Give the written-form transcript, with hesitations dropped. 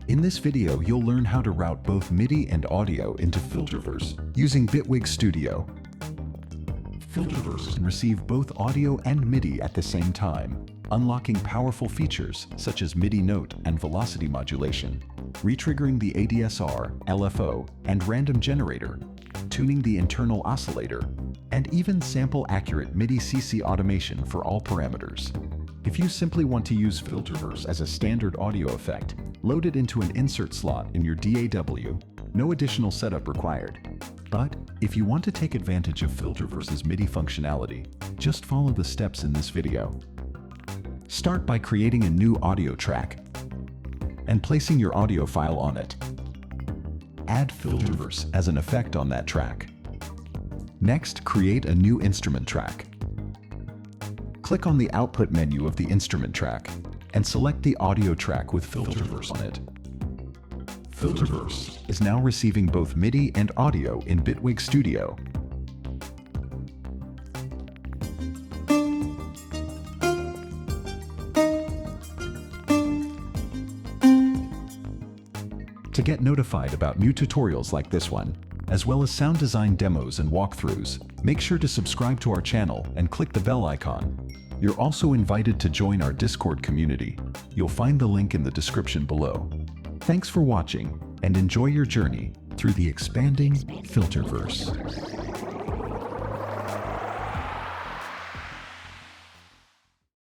In this video, you'll learn how to route both MIDI and audio into Filterverse using Bitwig Studio. Filterverse can receive both audio and MIDI at the same time, unlocking powerful features such as MIDI note and velocity modulation, retriggering the ADSR, LFO, and random generator, tuning the internal oscillator, and even sample-accurate MIDI CC automation for all parameters. If you simply want to use Filterverse as a standard audio effect, load it into an insert slot in your DAW, no additional setup required. But if you want to take advantage of Filterverse's MIDI functionality, just follow the steps in this video. Start by creating a new audio track and placing your audio file on it. Add Filterverse as an effect on that track. Next, create a new instrument track. Click on the output menu of the instrument track and select the audio track with Filterverse on it. Filterverse is now receiving both MIDI and audio in Bitwig Studio. To get notified about new tutorials like this one, as well as sound design demos and walkthroughs, make sure to subscribe to our channel and click the bell icon. You're also invited to join our Discord community. You'll find the link in the description below. Thanks for watching, and enjoy your journey through the expanding Filterverse.